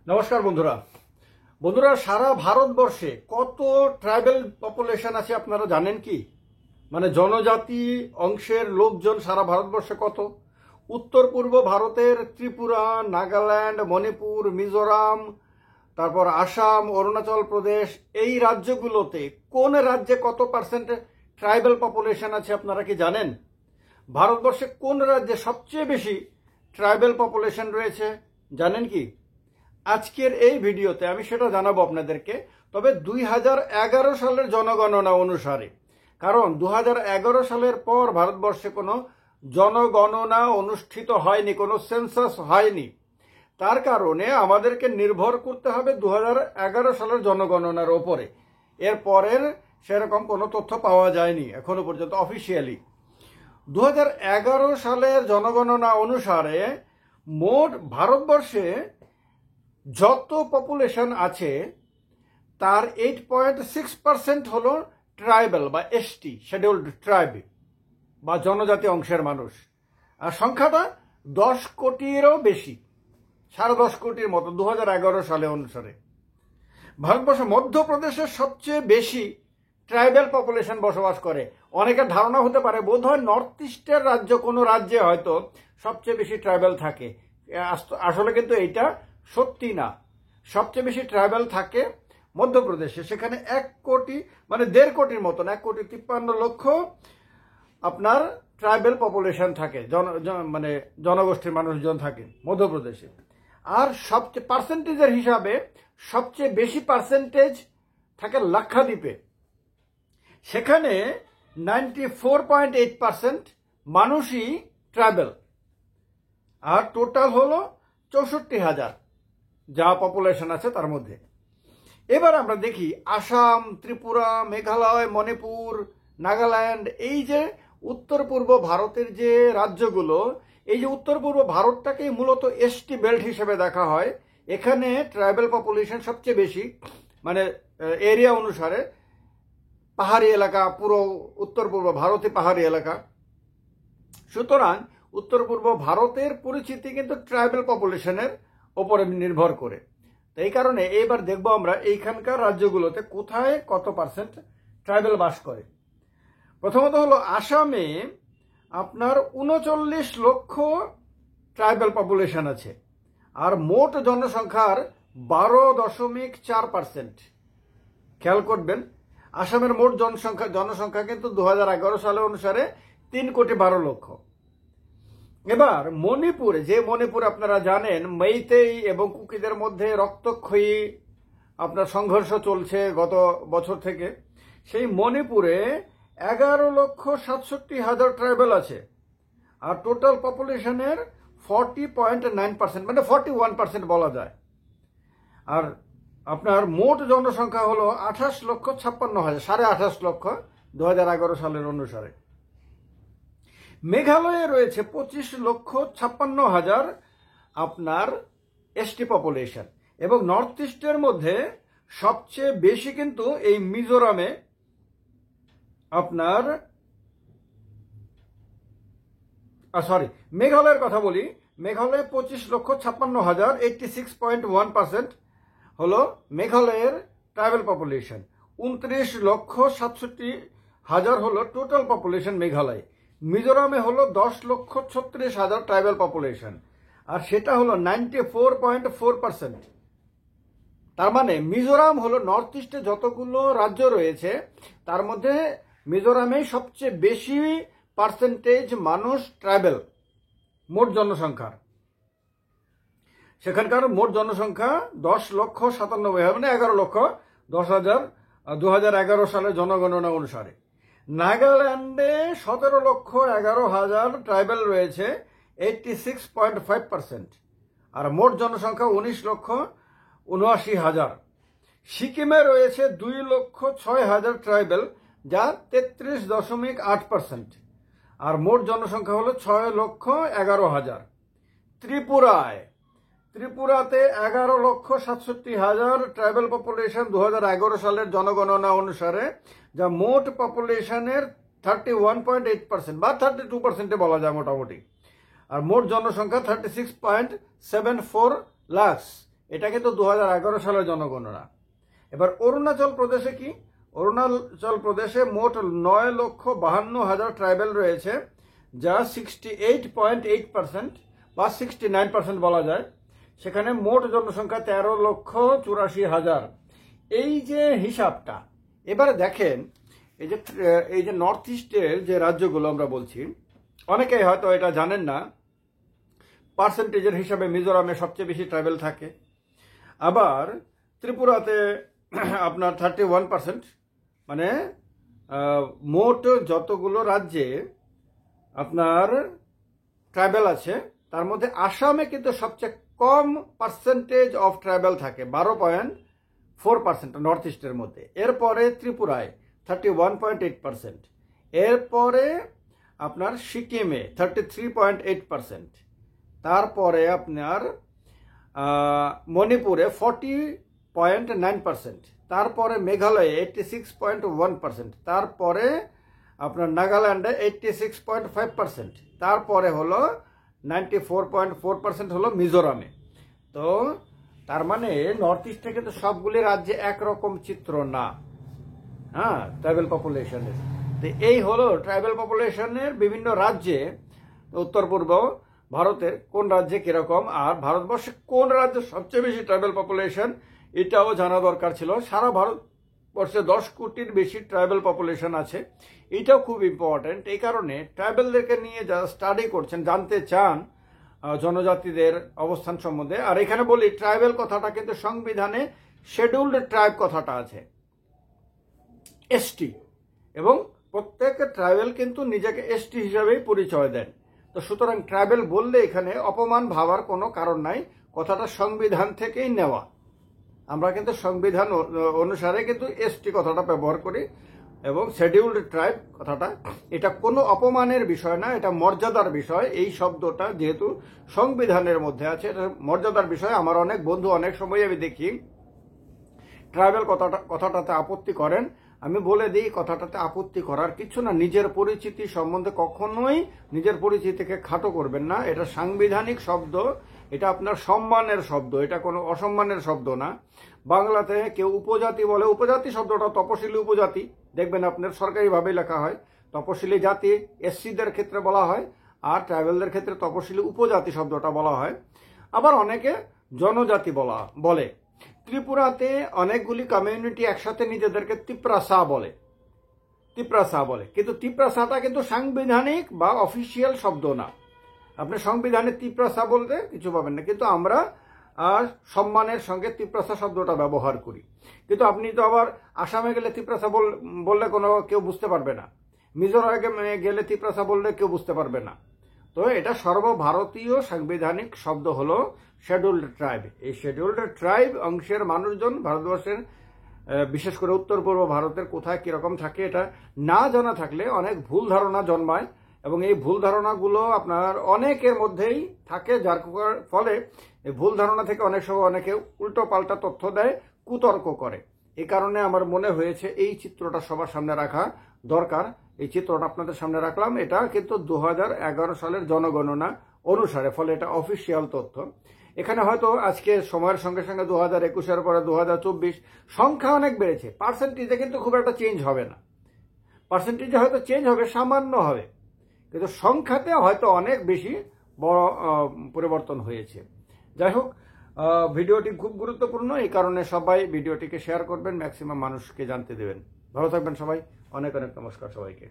নমস্কার বন্ধুরা। বন্ধুরা, সারা ভারতবর্ষে কত ট্রাইবাল পপুলেশন আছে আপনারা জানেন কি? মানে জনজাতি অংশের লোকজন সারা ভারতবর্ষে কত? উত্তর পূর্ব ভারতের ত্রিপুরা, নাগাল্যান্ড, মণিপুর, মিজোরাম, তারপর আসাম, অরুণাচল প্রদেশ, এই রাজ্যগুলোতে কোন রাজ্যে কত পার্সেন্ট ট্রাইবাল পপুলেশন আছে আপনারা কি জানেন? ভারতবর্ষে কোন রাজ্যে সবচেয়ে বেশি ট্রাইবাল পপুলেশন রয়েছে জানেন কি? আজকের এই ভিডিওতে আমি সেটা জানাবো আপনাদেরকে। তবে 2011 সালের জনগণনা অনুসারে, কারণ 2011 সালের পর ভারতবর্ষে কোনো জনগণনা অনুষ্ঠিত হয়নি, কোনো সেন্সাস হয়নি। তার কারণে আমাদেরকে নির্ভর করতে হবে 2011 সালের জনগণনার ওপরে। এর পরের সেরকম কোনো তথ্য পাওয়া যায়নি এখনো পর্যন্ত অফিসিয়ালি। 2011 সালের জনগণনা অনুসারে মোট ভারতবর্ষে যত পপুলেশন আছে তার 8.6% হলো ট্রাইবাল বা এসটি, শিডিউল্ড ট্রাইব বা জনজাতি অংশের মানুষ। আর সংখ্যাটা 10 কোটিরও বেশি, 10.5 কোটির মতো 2011 সালে অনুসারে। ভারতবর্ষে মধ্যপ্রদেশের সবচেয়ে বেশি ট্রাইবাল পপুলেশন বসবাস করে। অনেকের ধারণা হতে পারে বোধহয় নর্থ ইস্টের রাজ্য কোনো রাজ্যে হয়তো সবচেয়ে বেশি ট্রাইবাল থাকে। আসলে কিন্তু এটা সত্যি না। সবচেয়ে বেশি ট্রাইবাল থাকে মধ্যপ্রদেশে, সেখানে 1 কোটি মানে 1.5 কোটির মতন, 1,53,00,000 আপনার ট্রাইবাল পপুলেশন থাকে, মানে জনগোষ্ঠীর মানুষজন থাকে মধ্যপ্রদেশে। আর সবচেয়ে পার্সেন্টেজের হিসাবে সবচেয়ে বেশি পার্সেন্টেজ থাকে লাক্ষাদ্বীপে। সেখানে 94.8% মানুষই ট্রাইবাল। আর টোটাল হলো 64,000 যা পপুলেশন আছে তার মধ্যে। এবার আমরা দেখি আসাম, ত্রিপুরা, মেঘালয়, মণিপুর, নাগাল্যান্ড, এই যে উত্তর পূর্ব ভারতের যে রাজ্যগুলো, এই যে উত্তর পূর্ব ভারতটাকেই মূলত এসটি বেল্ট হিসেবে দেখা হয়। এখানে ট্রাইবাল পপুলেশন সবচেয়ে বেশি, মানে এরিয়া অনুসারে পাহাড়ি এলাকা, পুরো উত্তর পূর্ব ভারতে পাহাড়ি এলাকা। সুতরাং উত্তর পূর্ব ভারতের পরিচিতি কিন্তু ট্রাইবাল পপুলেশনের ওপরে নির্ভর করে। এই কারণে এইবার দেখবো আমরা এইখানকার রাজ্যগুলোতে কোথায় কত পার্সেন্ট ট্রাইবাল বাস করে। প্রথমত হলো আসামে আপনার 39 লক্ষ ট্রাইবাল পপুলেশন আছে। আর মোট জনসংখ্যার 12.4%। খেয়াল করবেন, আসামের মোট জনসংখ্যা কিন্তু 2011 সালে অনুসারে 3,12,00,000। এবার মণিপুরে, যে মণিপুর আপনারা জানেন মেইতেই এবং কুকিদের মধ্যে রক্তক্ষয়ী আপনার সংঘর্ষ চলছে গত বছর থেকে, সেই মণিপুরে 11,67,000 ট্রাইবাল আছে। আর টোটাল পপুলেশনের 40.9%, মানে 41% বলা যায়। আর আপনার মোট জনসংখ্যা হলো 28,56,000, 28.5 লক্ষ 2011 সালের অনুসারে। মেঘালয়ে রয়েছে 25,56,000 আপনার এসটি পপুলেশন। এবং নর্থ ইস্টের মধ্যে সবচেয়ে বেশি কিন্তু এই মিজোরামে আপনার মেঘালয়ের কথা বলি। মেঘালয়ে 25,56,000, 86.1% হলো মেঘালয়ের ট্রাইবাল পপুলেশন। 29,67,000 হলো টোটাল পপুলেশন মেঘালয়। মিজোরামে হলো 10,36,000 ট্রাইবাল পপুলেশন, আর সেটা হলো 94.4%। তার মানে মিজোরাম হলো নর্থ ইস্টে যতগুলো রাজ্য রয়েছে তার মধ্যে মিজোরামে সবচেয়ে বেশি পার্সেন্টেজ মানুষ ট্রাইবাল মোট জনসংখ্যার। সেখানকার মোট জনসংখ্যা 10,97,000, মানে 11,10,000 2011 সালের জনগণনা অনুসারে। নাগাল্যান্ডে 17,11,000 ট্রাইবাল রয়েছে, 86.5%। আর মোট জনসংখ্যা 19,79,000। সিকিমে রয়েছে 2,06,000 ট্রাইবাল, যা 33.8%। আর মোট জনসংখ্যা হলো 6,11,000। ত্রিপুরাতে 11,67,000 ট্রাইবাল পপুলেশন 2011 সালের জনগণনা অনুসারে, যা মোট পপুলেশনের 31.8% বা 32% বলা যায় মোটামুটি। আর মোট জনসংখ্যা 36.74 লাখ, এটা কিন্তু 2011 সালের জনগণনা। এবার অরুণাচল প্রদেশে কি? অরুণাচল প্রদেশে মোট 9,52,000 ট্রাইবেল রয়েছে, যা 68.8% বা 69% বলা যায়। সেখানে মোট জনসংখ্যা 13,84,000। এই যে হিসাবটা, এবারে দেখেন এই যে নর্থ ইস্টের যে রাজ্যগুলো আমরা বলছি, অনেকেই হয়তো এটা জানেন না, পার্সেন্টেজের হিসাবে মিজোরামে সবচেয়ে বেশি ট্রাইবেল থাকে। আবার ত্রিপুরাতে আপনার 31%, মানে মোট যতগুলো রাজ্যে আপনার ট্রাইবেল আছে তার মধ্যে আসামে কিন্তু সবচেয়ে কম পার্সেন্টেজ অফ ট্রাইবেল থাকে, 12.4% নর্থ ইস্টের মধ্যে। এরপরে ত্রিপুরায় 31.8%, এরপরে আপনার সিকিমে 33.8%, তারপরে আপনার মণিপুরে 40.9%, তারপরে মেঘালয়ে 86.1%, তারপরে আপনার নাগাল্যান্ডে 86.5%, তারপরে হলো 94.4% হলো মিজোরামে। তো তার মানে নর্থ ইস্টে কিন্তু সবগুলি রাজ্যে একরকম চিত্র না, হ্যাঁ, ট্রাইবেল পপুলেশনের। তো এই হলো ট্রাইবেল পপুলেশনের বিভিন্ন রাজ্যে, উত্তর পূর্ব ভারতের কোন রাজ্যে কিরকম, আর ভারতবর্ষে কোন রাজ্যে সবচেয়ে বেশি ট্রাইবেল পপুলেশন, এটাও জানা দরকার ছিল। সারা ভারতবর্ষে 10 কোটির বেশি ট্রাইবেল পপুলেশন আছে, এটাও খুব ইম্পর্টেন্ট। এই কারণে ট্রাইবেলদেরকে নিয়ে যারা স্টাডি করছেন, জানতে চান জনজাতিদের অবস্থান সম্বন্ধে। আর এখানে বলি, ট্রাইবেল কথাটা কিন্তু সংবিধানে শেডিউলড ট্রাইব কথাটা আছে, এসটি, এবং প্রত্যেক ট্রাইবেল কিন্তু নিজেকে এসটি হিসাবেই পরিচয় দেন। তো সুতরাং ট্রাইবেল বললে এখানে অপমান ভাবার কোনো কারণ নাই, কথাটা সংবিধান থেকেই নেওয়া। আমরা কিন্তু সংবিধান অনুসারে কিন্তু এসটি কথাটা ব্যবহার করি, এবং শেডিউলড ট্রাইব কথাটা, এটা কোনো অপমানের বিষয় না, এটা মর্যাদার বিষয়। এই শব্দটা যেহেতু সংবিধানের মধ্যে আছে, এটা মর্যাদার বিষয়। আমার অনেক বন্ধু অনেক সময় আমি দেখি ট্রাইবেল কথাটাতে আপত্তি করেন। আমি বলে দিই, কথাটাতে আপত্তি করার কিছু না। নিজের পরিচিতি সম্বন্ধে কখনোই নিজের পরিচিতিকে খাটো করবেন না। এটা সাংবিধানিক শব্দ, এটা আপনার সম্মানের শব্দ, এটা কোনো অসম্মানের শব্দ না। বাংলাতে কেউ উপজাতি বলে, উপজাতি শব্দটা তপশিলি উপজাতি, দেখবেন আপনার সরকারিভাবে লেখা হয়। তপশিলি জাতি এসসিদের ক্ষেত্রে বলা হয়, আর ট্রাইবেলদের ক্ষেত্রে তপশিলি উপজাতি শব্দটা বলা হয়। আবার অনেকে জনজাতি বলে। ত্রিপুরাতে অনেকগুলি কমিউনিটি একসাথে নিজেদেরকে তিপ্রাসা বলে, কিন্তু তিপ্রাসাটা কিন্তু সাংবিধানিক বা অফিসিয়াল শব্দ না। আপনি সংবিধানে তিপ্রাসা বলতে কিছু পাবেন না, কিন্তু আমরা সম্মানের সঙ্গে তিপ্রাসা শব্দটা ব্যবহার করি। কিন্তু আপনি তো আবার আসামে গেলে তিপ্রাসা বললে কেউ বুঝতে পারবে না, মিজোরামে গেলে তিপ্রাসা বললে কেউ বুঝতে পারবে না। তো এটা সর্বভারতীয় সাংবিধানিক শব্দ হলো শেডিউলড ট্রাইব। এই শেডিউলড ট্রাইব অংশের মানুষজন ভারতবর্ষের, বিশেষ করে উত্তর পূর্ব ভারতের কোথায় কিরকম থাকে, এটা না জানা থাকলে অনেক ভুল ধারণা জন্মায়, এবং এই ভুল ধারণাগুলো আপনার অনেকের মধ্যেই থাকে, যার ফলে এই ভুল ধারণা থেকে অনেক সময় অনেকে উল্টো পাল্টা তথ্য দেয়, কুতর্ক করে। এই কারণে আমার মনে হয়েছে এই চিত্রটা সবার সামনে রাখা দরকার। এই চিত্রটা আপনাদের সামনে রাখলাম। এটা কিন্তু 2011 সালের জনগণনা অনুসারে, ফলে এটা অফিসিয়াল তথ্য। এখানে হয়তো আজকে সময়ের সঙ্গে সঙ্গে 2021-এর পরে 2024 সংখ্যা অনেক বেড়েছে, পার্সেন্টেজে কিন্তু খুব একটা চেঞ্জ হবে না। পার্সেন্টেজে হয়তো চেঞ্জ হবে, সামান্য হবে, কিন্তু সংখ্যাতে হয়তো অনেক বেশি বড় পরিবর্তন হয়েছে। যাই হোক, ভিডিওটি খুব গুরুত্বপূর্ণ, এই কারণে সবাই ভিডিওটিকে শেয়ার করবেন, ম্যাক্সিমাম মানুষকে জানতে দেবেন। ভালো থাকবেন সবাই, অনেক অনেক নমস্কার সবাইকে।